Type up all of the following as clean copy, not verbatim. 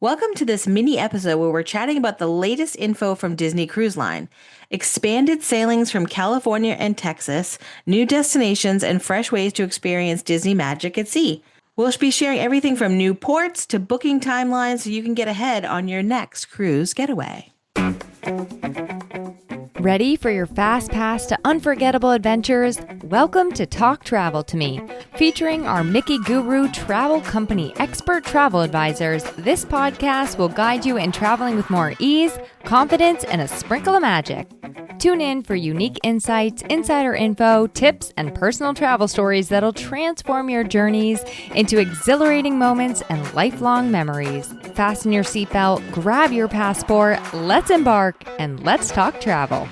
Welcome to this mini episode where we're chatting about the latest info from Disney Cruise Line, expanded sailings from California and Texas, new destinations, and fresh ways to experience Disney magic at sea. We'll be sharing everything from new ports to booking timelines so you can get ahead on your next cruise getaway. Ready for your fast pass to unforgettable adventures? Welcome to Talk Travel to Me. Featuring our Mickey Guru Travel Company expert travel advisors, this podcast will guide you in traveling with more ease, confidence, and a sprinkle of magic. Tune in for unique insights, insider info, tips, and personal travel stories that'll transform your journeys into exhilarating moments and lifelong memories. Fasten your seatbelt, grab your passport, let's embark, and let's talk travel.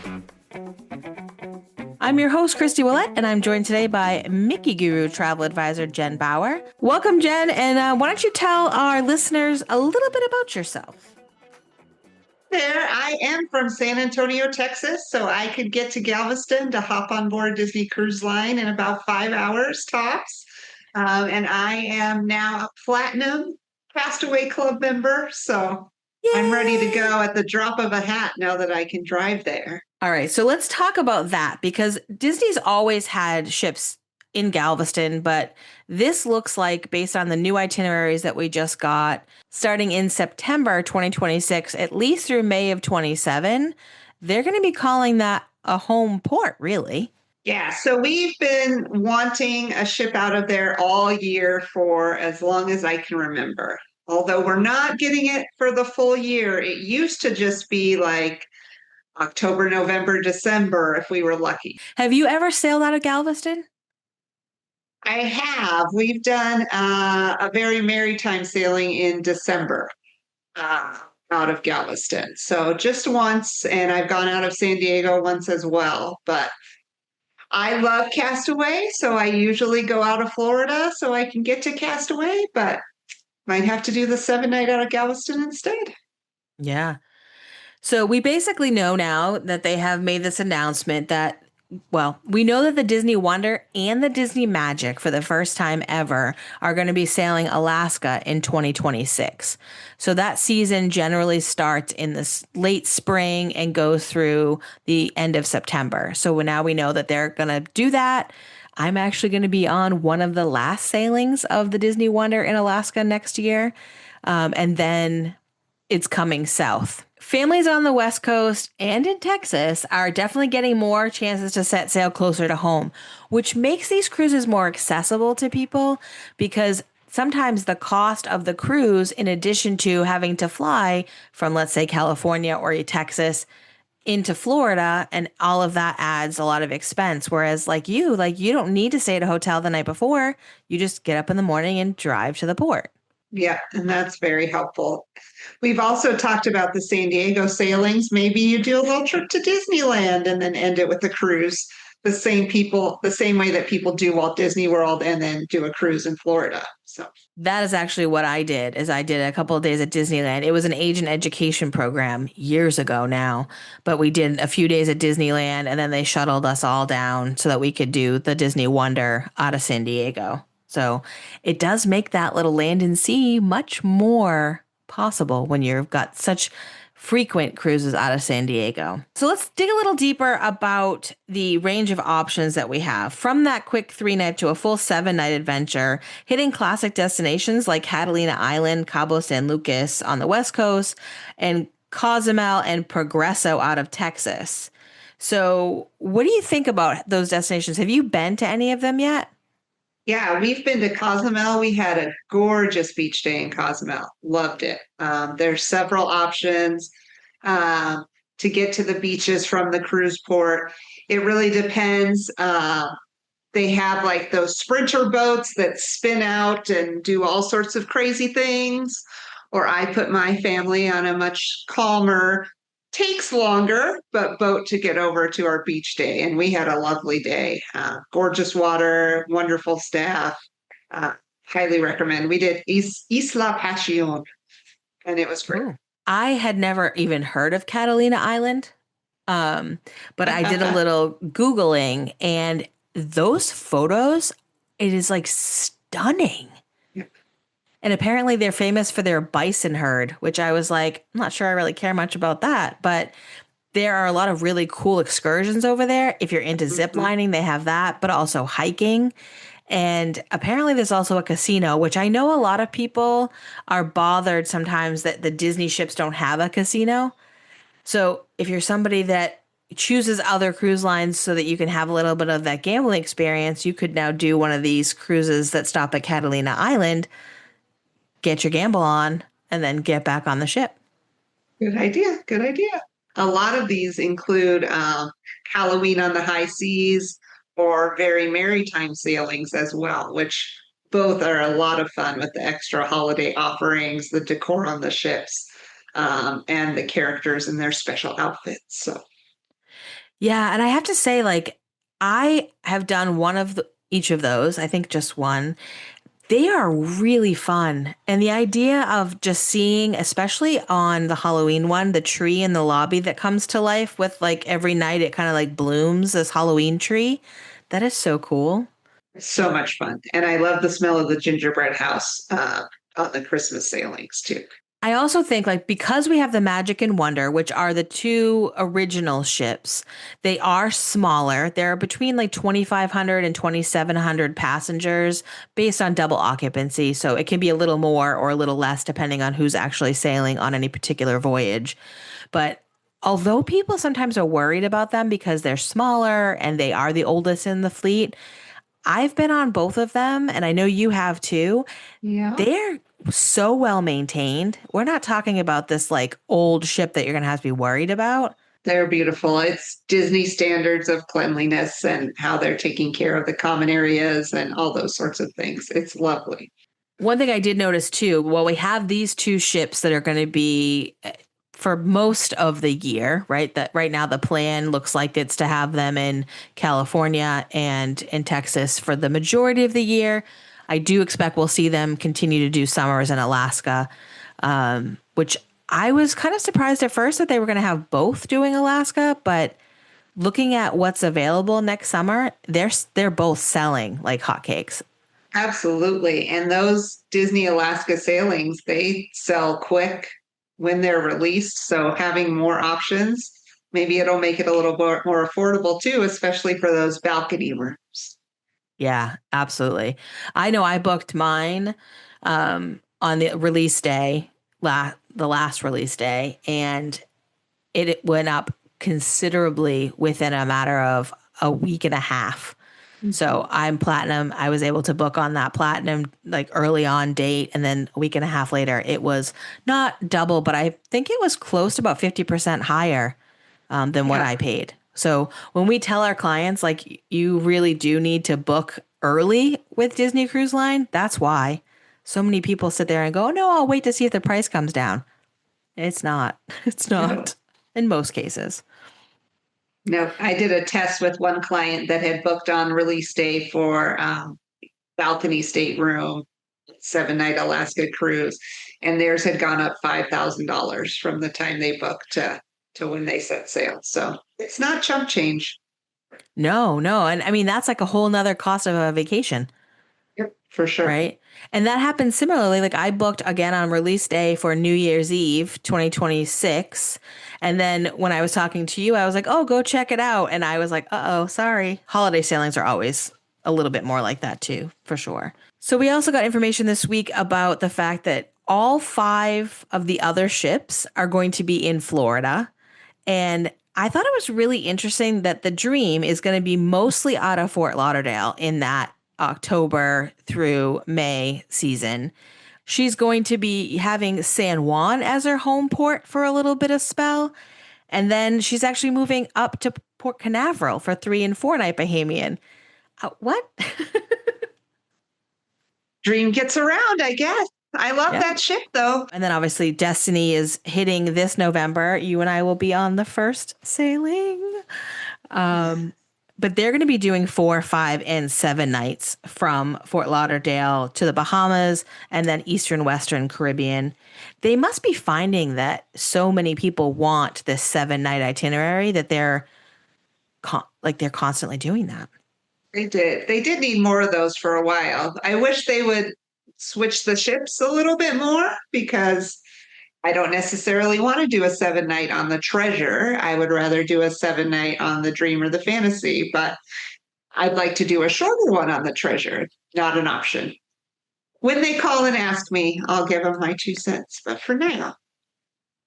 I'm your host, Christy Willett, and I'm joined today by Mickey Guru Travel Advisor Jen Bauer. Welcome, Jen, and why don't you tell our listeners a little bit about yourself? There, I am from San Antonio, Texas, so I could get to Galveston to hop on board Disney Cruise Line in about 5 hours tops. And I am now a Platinum Castaway Club member, so Yay! I'm ready to go at the drop of a hat now that I can drive there. All right, so let's talk about that because Disney's always had ships in Galveston, but this looks like, based on the new itineraries that we just got, starting in September 2026, at least through May of 27, they're going to be calling that a home port, really. Yeah, so we've been wanting a ship out of there all year for as long as I can remember. Although we're not getting it for the full year, it used to just be like October, November, December, if we were lucky. Have you ever sailed out of Galveston? I have. We've done a very maritime sailing in December out of Galveston. So just once, and I've gone out of San Diego once as well. But I love Castaway, so I usually go out of Florida so I can get to Castaway, but might have to do the 7-night out of Galveston instead. Yeah. So we basically know now that they have made this announcement that, well, we know that the Disney Wonder and the Disney Magic for the first time ever are going to be sailing Alaska in 2026. So that season generally starts in the late spring and goes through the end of September. So now we know that they're going to do that. I'm actually going to be on one of the last sailings of the Disney Wonder in Alaska next year. And then it's coming south. Families on the West Coast and in Texas are definitely getting more chances to set sail closer to home, which makes these cruises more accessible to people because sometimes the cost of the cruise, in addition to having to fly from, let's say, California or Texas into Florida, and all of that adds a lot of expense. Whereas you don't need to stay at a hotel the night before. You just get up in the morning and drive to the port. Yeah, and that's very helpful. We've also talked about the San Diego sailings. Maybe you do a little trip to Disneyland and then end it with a cruise. The same way that people do Walt Disney World and then do a cruise in Florida. So that is actually what I did. I did a couple of days at Disneyland. It was an agent education program years ago now, but we did a few days at Disneyland and then they shuttled us all down so that we could do the Disney Wonder out of San Diego. So it does make that little land and sea much more possible when you've got such frequent cruises out of San Diego. So let's dig a little deeper about the range of options that we have. From that quick 3-night to a full 7-night adventure, hitting classic destinations like Catalina Island, Cabo San Lucas on the West Coast, and Cozumel and Progreso out of Texas. So what do you think about those destinations? Have you been to any of them yet? yeah, we've been to Cozumel. We had a gorgeous beach day in Cozumel. Loved it. There's several options to get to the beaches from the cruise port. It really depends. They have like those sprinter boats that spin out and do all sorts of crazy things. Or I put my family on a much calmer, takes longer, but boat to get over to our beach day. And we had a lovely day. Gorgeous water, wonderful staff. Highly recommend. We did Isla Pasión, and it was great. Ooh. I had never even heard of Catalina Island, but I did a little Googling, and those photos, it is like stunning. And apparently they're famous for their bison herd, which I was like, I'm not sure I really care much about that, but there are a lot of really cool excursions over there. If you're into zip Mhm. lining, they have that, but also hiking. And apparently there's also a casino, which I know a lot of people are bothered sometimes that the Disney ships don't have a casino. So if you're somebody that chooses other cruise lines so that you can have a little bit of that gambling experience, you could now do one of these cruises that stop at Catalina Island, get your gamble on, and then get back on the ship. Good idea. Good idea. A lot of these include Halloween on the high seas or very maritime sailings as well, which both are a lot of fun with the extra holiday offerings, the decor on the ships, and the characters in their special outfits. So Yeah, and I have to say, like, I have done one of each of those. I think just one. They are really fun. And the idea of just seeing, especially on the Halloween one, the tree in the lobby that comes to life with like every night it kind of like blooms, this Halloween tree. That is so cool. it's so much fun. And I love the smell of the gingerbread house on the Christmas sailings too. I also think like because we have the Magic and Wonder, which are the two original ships, they are smaller. They're between like 2,500 and 2,700 passengers based on double occupancy. So it can be a little more or a little less depending on who's actually sailing on any particular voyage. But although people sometimes are worried about them because they're smaller and they are the oldest in the fleet, I've been on both of them and I know you have too. Yeah. They're so well maintained. We're not talking about this like old ship that you're going to have to be worried about. They're beautiful. It's Disney standards of cleanliness and how they're taking care of the common areas and all those sorts of things. It's lovely. One thing I did notice too, well, we have these two ships that are going to be for most of the year, right? That right now the plan looks like it's to have them in California and in Texas for the majority of the year. I do expect we'll see them continue to do summers in Alaska, which I was kind of surprised at first that they were going to have both doing Alaska, but looking at what's available next summer, they're both selling like hotcakes. Absolutely. And those Disney Alaska sailings, they sell quick when they're released. So having more options, maybe it'll make it a little more affordable too, especially for those balcony rooms. Yeah, absolutely. I know I booked mine on the release day, the last release day, and it went up considerably within a matter of a week and a half. So I'm platinum. I was able to book on that platinum like early on date. And then a week and a half later, it was not double, but I think it was close to about 50% higher than what Yeah, I paid. So when we tell our clients, like, you really do need to book early with Disney Cruise Line, that's why. So many people sit there and go, no, I'll wait to see if the price comes down. It's not. It's no, not in most cases. no. I did a test with one client that had booked on release day for balcony stateroom, 7 night Alaska cruise, and theirs had gone up $5,000 from the time they booked to when they set sail. So it's not chump change. No, no. And I mean, that's like a whole nother cost of a vacation. Yep, for sure. Right. And that happened similarly. Like I booked again on release day for New Year's Eve, 2026. And then when I was talking to you, I was like, oh, go check it out. And I was like, oh, sorry. Holiday sailings are always a little bit more like that too, for sure. So we also got information this week about the fact that all five of the other ships are going to be in Florida. And I thought it was really interesting that the Dream is going to be mostly out of Fort Lauderdale in that October through May season. She's going to be having San Juan as her home port for a little bit of spell. And then she's actually moving up to Port Canaveral for 3 and 4 night Bahamian. What? Dream gets around, I guess. I love Yeah. that ship though. And then obviously Destiny is hitting this November. You and I will be on the first sailing. But they're going to be doing 4, 5, and 7 nights from Fort Lauderdale to the Bahamas and then Eastern Western Caribbean. They must be finding that so many people want this 7 night itinerary that they're constantly doing that. They did. They did need more of those for a while. I wish they would switch the ships a little bit more because I don't necessarily want to do a 7-night on the Treasure. I would rather do a 7-night on the Dream or the Fantasy, but I'd like to do a shorter one on the Treasure. Not an option. When they call and ask me, I'll give them my 2 cents. But for now,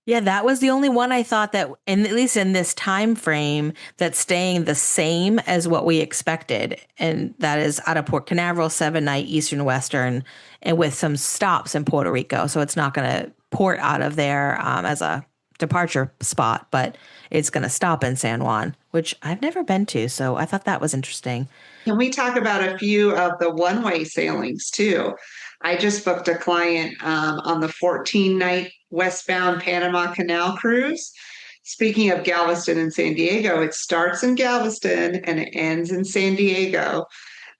Yeah, that was the only one I thought that, and at least in this time frame, that's staying the same as what we expected, and that is out of Port Canaveral, 7-night Eastern Western, and with some stops in Puerto Rico. So it's not going to port out of there as a departure spot, but it's going to stop in San Juan, which I've never been to. So I thought that was interesting. can we talk about a few of the one-way sailings too? I just booked a client on the 14-night westbound Panama Canal cruise. Speaking of Galveston and San Diego, it starts in Galveston and it ends in San Diego.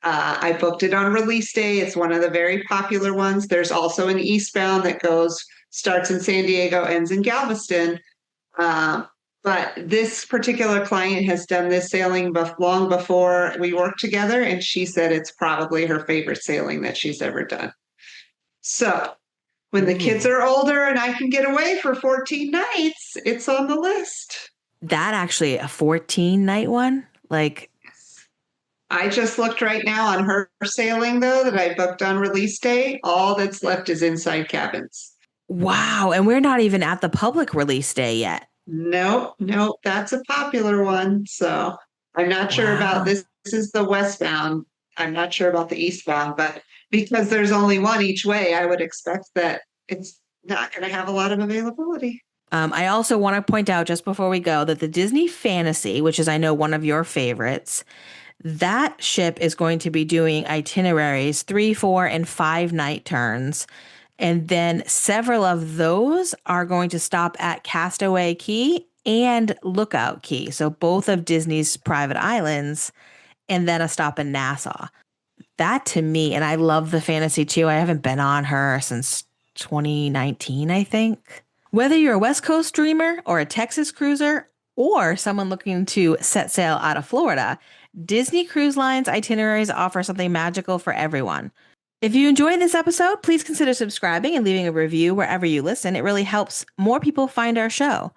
I booked it on release day. It's one of the very popular ones. There's also an eastbound that starts in San Diego, ends in Galveston. But this particular client has done this sailing long before we worked together, and she said it's probably her favorite sailing that she's ever done. So when the kids are older and I can get away for 14 nights, it's on the list. That actually a 14-night one? Like, I just looked right now on her sailing, though, that I booked on release day. All that's left is inside cabins. wow. And we're not even at the public release day yet. Nope, that's a popular one. So I'm not sure about this. This is the westbound. I'm not sure about the eastbound, but because there's only one each way, I would expect that it's not going to have a lot of availability. I also want to point out just before we go that the Disney Fantasy, which is I know one of your favorites, that ship is going to be doing itineraries 3, 4, and 5-night turns. And then several of those are going to stop at Castaway Cay and Lookout Cay. So both of Disney's private islands, and then a stop in Nassau. That to me, and I love the Fantasy too. I haven't been on her since 2019, I think. Whether you're a West Coast dreamer or a Texas cruiser or someone looking to set sail out of Florida, Disney Cruise Line's itineraries offer something magical for everyone. If you enjoyed this episode, please consider subscribing and leaving a review wherever you listen. It really helps more people find our show.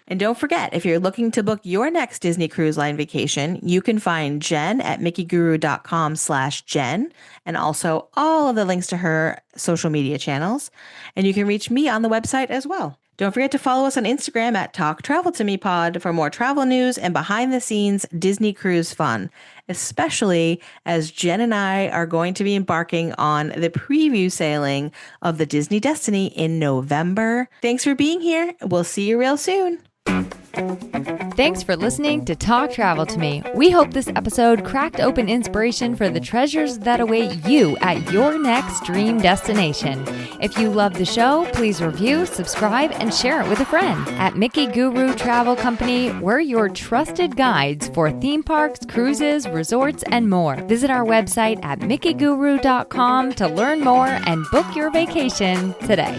And don't forget, if you're looking to book your next Disney Cruise Line vacation, you can find Jen at mickyguru.com/Jen, and also all of the links to her social media channels. And you can reach me on the website as well. Don't forget to follow us on Instagram at Talk Travel to Me Pod for more travel news and behind the scenes Disney cruise fun, especially as Jen and I are going to be embarking on the preview sailing of the Disney Destiny in November. Thanks for being here. We'll see you real soon. Thanks for listening to Talk Travel to Me. We hope this episode cracked open inspiration for the treasures that await you at your next dream destination. If you love the show, please review, subscribe, and share it with a friend. At Mickey Guru Travel Company, we're your trusted guides for theme parks, cruises, resorts, and more. Visit our website at mickyguru.com to learn more and book your vacation today.